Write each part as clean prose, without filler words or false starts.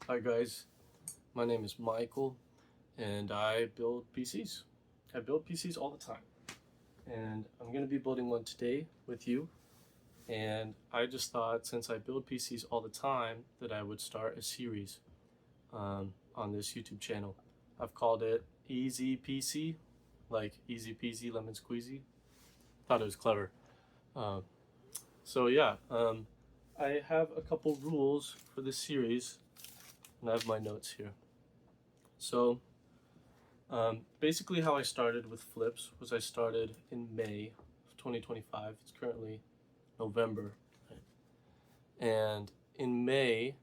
Hi guys, my name is Michael and I build PCs. I build PCs all the time and I'm going to be building one today with you. And I just thought since I build PCs all the time that I would start a series on this YouTube channel. I've called it Easy PC, like easy peasy lemon squeezy. Thought it was clever. Um, so I have a couple rules for this series and I have my notes here. So basically, how I started with flips was I started in May of 2025. It's currently November. And in May,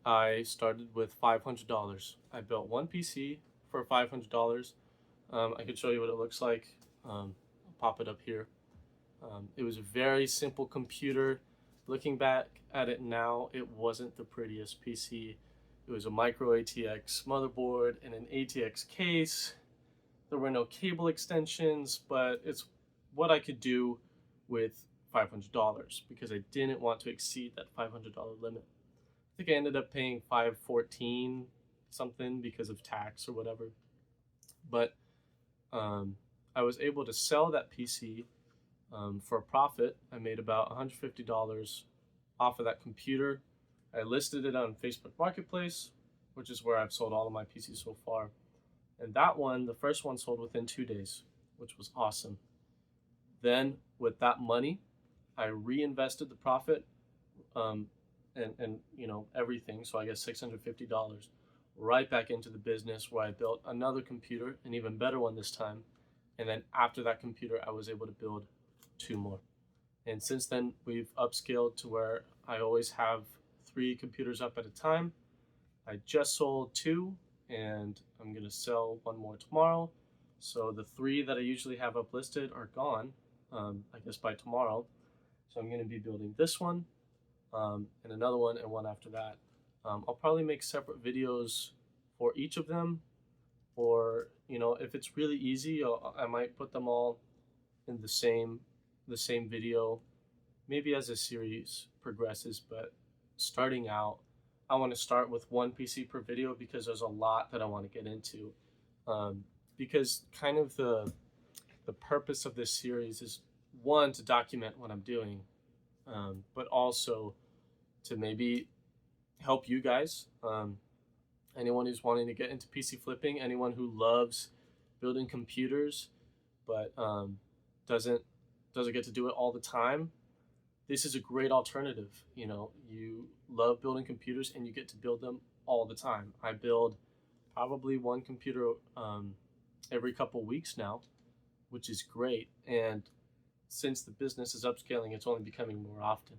I started with $500. I built one PC for $500. I could show you what it looks like. I'll pop it up here. It was a very simple computer. Looking back at it now, it wasn't the prettiest PC. It was a micro ATX motherboard and an ATX case. There were no cable extensions, but it's what I could do with $500 because I didn't want to exceed that $500 limit. I think I ended up paying $514 something because of tax or whatever. But I was able to sell that PC for a profit. I made about $150 off of that computer. I listed it on Facebook Marketplace, which is where I've sold all of my PCs so far. And that one, the first one, sold within 2 days, which was awesome. Then with that money, I reinvested the profit and everything. So I guess $650 right back into the business where I built another computer, an even better one this time. And then after that computer, I was able to build 2 more. And since then, we've upscaled to where I always have 3 computers up at a time. I just sold 2 and I'm going to sell 1 more tomorrow. So the 3 that I usually have up listed are gone, I guess by tomorrow. So I'm going to be building this one and another one and one after that. I'll probably make separate videos for each of them, or if it's really easy, I might put them all in the same video, maybe as a series progresses. But starting out, I want to start with 1 PC per video because there's a lot that I want to get into. Because kind of the purpose of this series is, 1, to document what I'm doing, but also to maybe help you guys. Anyone who's wanting to get into PC flipping, anyone who loves building computers but doesn't get to do it all the time, this is a great alternative. You love building computers and you get to build them all the time. I build probably 1 computer every couple weeks now, which is great. And since the business is upscaling, it's only becoming more often,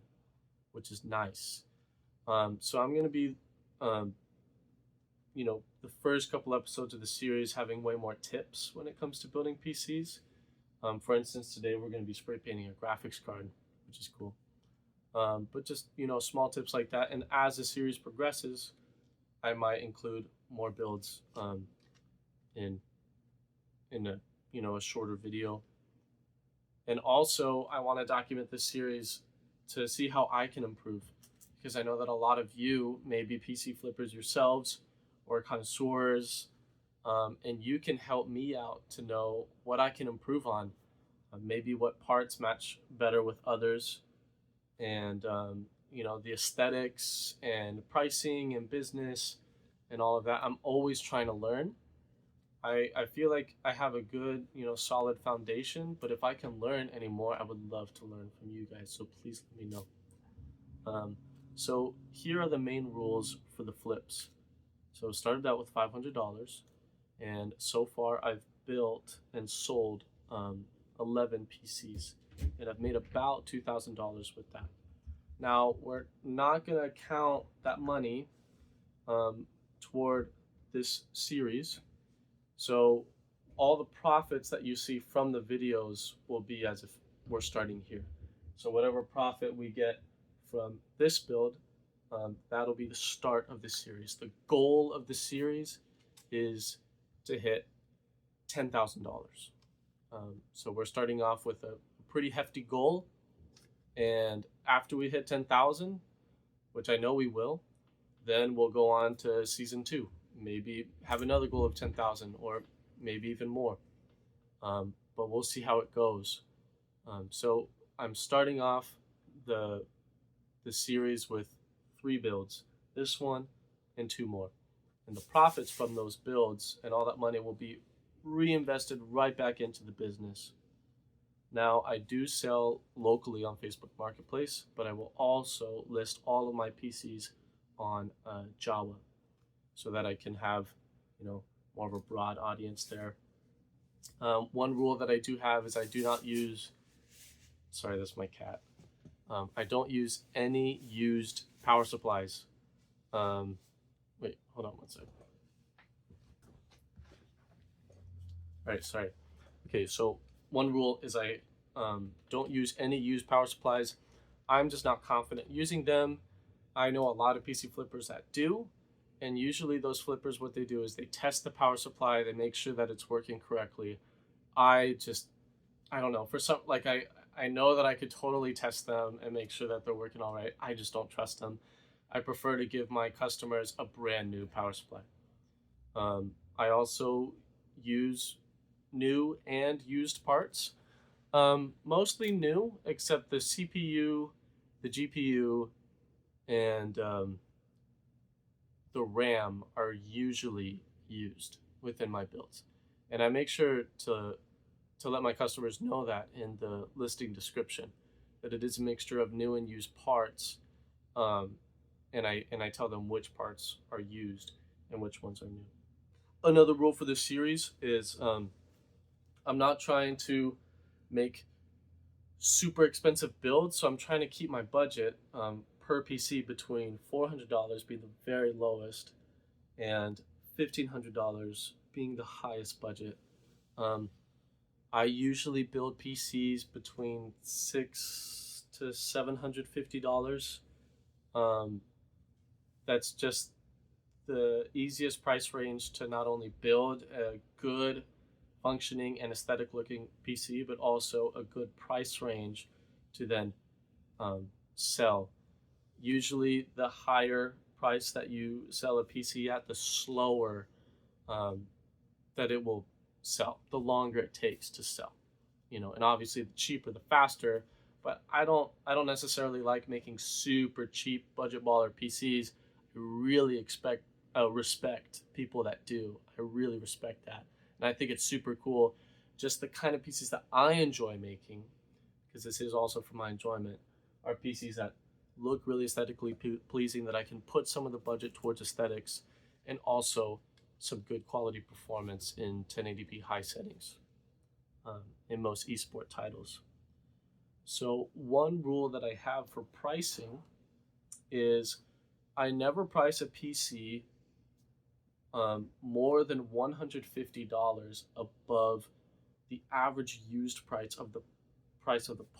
which is nice. So I'm going to be, the first couple episodes of the series having way more tips when it comes to building PCs. For instance, today we're going to be spray painting a graphics card, which is cool. But just, small tips like that. And as the series progresses, I might include more builds in a shorter video. And also, I want to document this series to see how I can improve, because I know that a lot of you may be PC flippers yourselves or connoisseurs, and you can help me out to know what I can improve on, maybe what parts match better with others, and the aesthetics and pricing and business and all of that. I'm always trying to learn. I feel like I have a good, solid foundation, but if I can learn any more, I would love to learn from you guys. So please let me know. So here are the main rules for the flips. So started out with $500, and so far I've built and sold 11 PCs, and I've made about $2,000 with that. Now, we're not going to count that money toward this series. So all the profits that you see from the videos will be as if we're starting here. So whatever profit we get from this build, that'll be the start of the series. The goal of the series is to hit $10,000. So we're starting off with a pretty hefty goal. And after we hit 10,000, which I know we will, Then we'll go on to season 2. Maybe have another goal of 10,000 or maybe even more. But we'll see how it goes. So I'm starting off the series with 3 builds, this one and 2 more. And the profits from those builds and all that money will be reinvested right back into the business. Now, I do sell locally on Facebook Marketplace, but I will also list all of my PCs on Java so that I can have, more of a broad audience there. One rule that I do have is I do not use, sorry, that's my cat. I don't use any used power supplies. Wait, hold on one second. All right, sorry. Okay, so one rule is I don't use any used power supplies. I'm just not confident using them. I know a lot of PC flippers that do, and usually those flippers, what they do is they test the power supply, they make sure that it's working correctly. I don't know, for some, like I know that I could totally test them and make sure that they're working all right. I just don't trust them. I prefer to give my customers a brand new power supply. I also use new and used parts. Mostly new, except the CPU, the GPU, and the RAM are usually used within my builds. And I make sure to let my customers know that in the listing description, that it is a mixture of new and used parts. And I tell them which parts are used and which ones are new. Another rule for this series is I'm not trying to make super expensive builds, so I'm trying to keep my budget per PC between $400 being the very lowest and $1,500 being the highest budget. I usually build PCs between $600 to $750. That's just the easiest price range to not only build a good functioning and aesthetic looking PC, but also a good price range to then sell. Usually the higher price that you sell a PC at, the slower that it will sell, the longer it takes to sell. And obviously the cheaper the faster, but I don't necessarily like making super cheap budget baller PCs. I really respect people that do. I really respect that. And I think it's super cool. Just the kind of PCs that I enjoy making, because this is also for my enjoyment, are PCs that look really aesthetically pleasing, that I can put some of the budget towards aesthetics and also some good quality performance in 1080p high settings in most esport titles. So one rule that I have for pricing is I never price a PC more than $150 above the average used price of the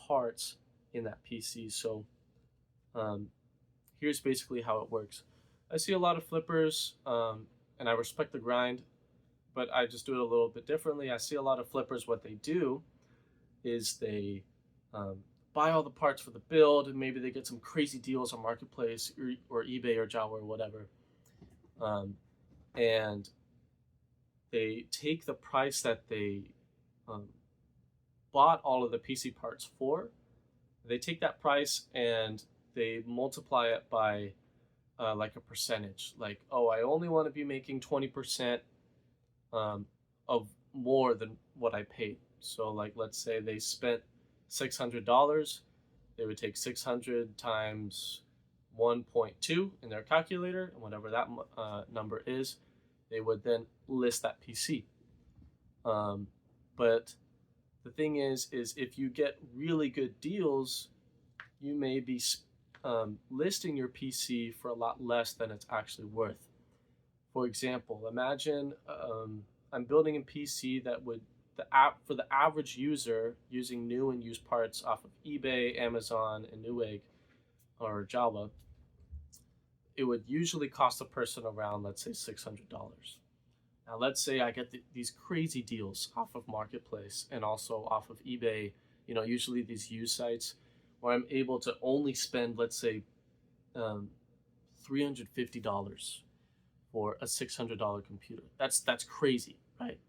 parts in that PC. So here's basically how it works. I see a lot of flippers, and I respect the grind, but I just do it a little bit differently. I see a lot of flippers, what they do is they buy all the parts for the build, and maybe they get some crazy deals on Marketplace or eBay or Java or whatever. And they take the price that they bought all of the PC parts for, they take that price and they multiply it by like a percentage. Like, oh, I only want to be making 20% of more than what I paid. So like, let's say they spent $600, they would take 600 times 1.2 in their calculator, and whatever that number is, they would then list that PC. But the thing is if you get really good deals, you may be listing your PC for a lot less than it's actually worth. For example, imagine I'm building a PC that would for the average user using new and used parts off of eBay, Amazon, and Newegg or Java, it would usually cost a person around, let's say, $600. Now, let's say I get these crazy deals off of Marketplace and also off of eBay, usually these used sites, where I'm able to only spend, let's say, $350 for a $600 computer. That's crazy, right?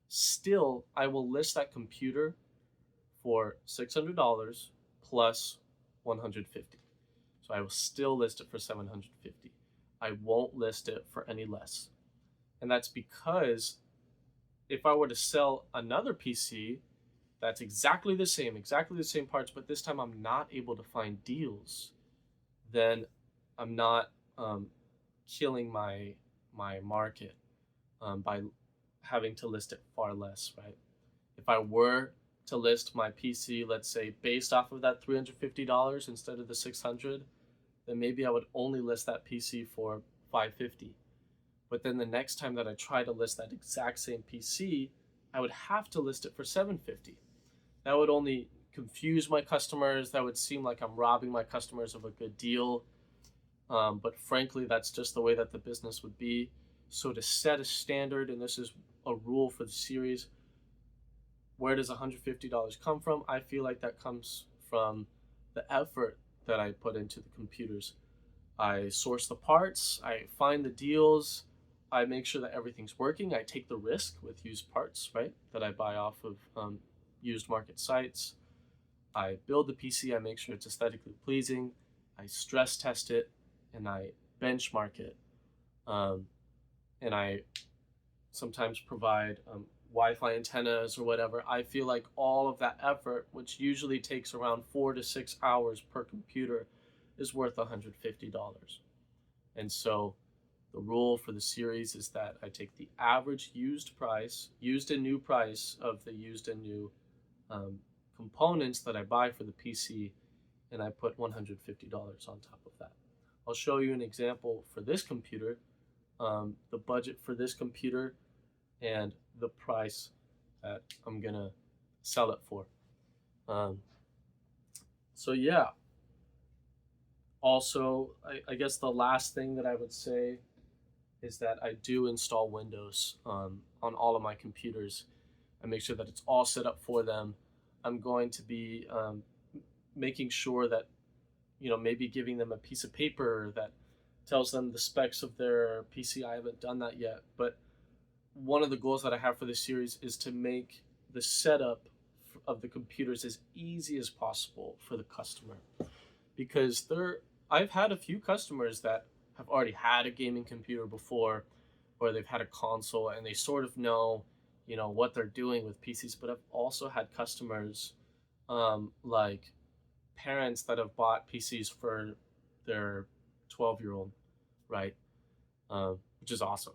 Still, I will list that computer for $600 plus 150. So I will still list it for 750. I won't list it for any less. And that's because if I were to sell another PC that's exactly the same parts, but this time I'm not able to find deals, then I'm not killing my market by having to list it far less, right? If I were to list my PC, let's say based off of that $350 instead of the $600, then maybe I would only list that PC for $550. But then the next time that I try to list that exact same PC, I would have to list it for $750. That would only confuse my customers. That would seem like I'm robbing my customers of a good deal. But frankly, that's just the way that the business would be. So to set a standard, and this is a rule for the series, where does $150 come from? I feel like that comes from the effort that I put into the computers. I source the parts, I find the deals, I make sure that everything's working. I take the risk with used parts, right, that I buy off of used market sites. I build the PC, I make sure it's aesthetically pleasing, I stress test it, and I benchmark it. And I sometimes provide Wi-Fi antennas or whatever. I feel like all of that effort, which usually takes around 4 to 6 hours per computer, is worth $150. And so the rule for the series is that I take the average used and new price of the used and new components that I buy for the PC, and I put $150 on top of that. I'll show you an example for this computer, the budget for this computer, and the price that I'm gonna sell it for. So yeah. Also, I guess the last thing that I would say is that I do install Windows on all of my computers. I make sure that it's all set up for them. I'm going to be making sure that, maybe giving them a piece of paper that tells them the specs of their PC. I haven't done that yet, but one of the goals that I have for this series is to make the setup of the computers as easy as possible for the customer, because I've had a few customers that have already had a gaming computer before, or they've had a console and they sort of know, what they're doing with PCs. But I've also had customers, like parents that have bought PCs for their 12-year-old, right? Which is awesome.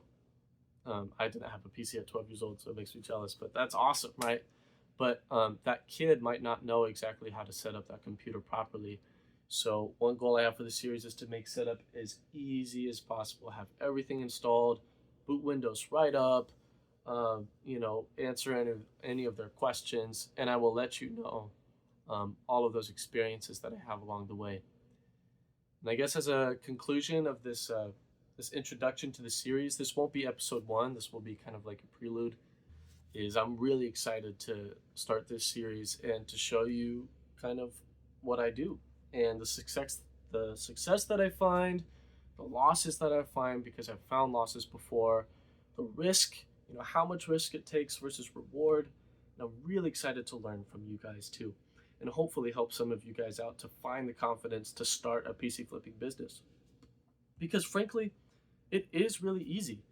I didn't have a PC at 12 years old, so it makes me jealous, but that's awesome, right? But that kid might not know exactly how to set up that computer properly. So one goal I have for the series is to make setup as easy as possible, have everything installed, boot Windows right up, answer any of their questions, and I will let you know all of those experiences that I have along the way. And I guess as a conclusion of this introduction to the series, this won't be episode 1, this will be kind of like a prelude, is I'm really excited to start this series and to show you kind of what I do and the success that I find, the losses that I find, because I've found losses before, the risk, how much risk it takes versus reward. And I'm really excited to learn from you guys too, and hopefully help some of you guys out to find the confidence to start a PC flipping business. Because frankly, it is really easy.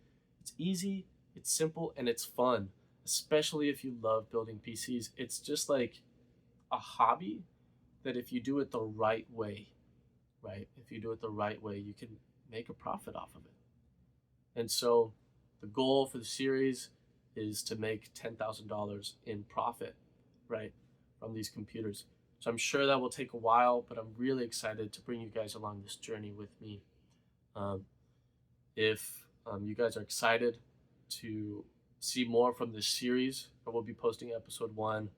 It's easy, it's simple, and it's fun, especially if you love building PCs. It's just like a hobby that if you do it the right way, right? If you do it the right way, you can make a profit off of it. And so the goal for the series is to make $10,000 in profit, right, from these computers. So I'm sure that will take a while, but I'm really excited to bring you guys along this journey with me. If you guys are excited to see more from this series, I will be posting episode 1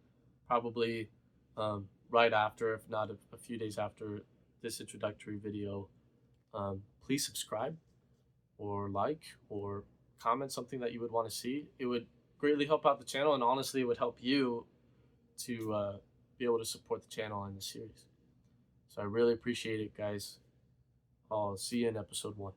probably right after, if not a few days after this introductory video. Please subscribe or like or comment something that you would want to see. It would greatly help out the channel, and honestly it would help you to be able to support the channel and the series. So I really appreciate it, guys. I'll see you in episode 1.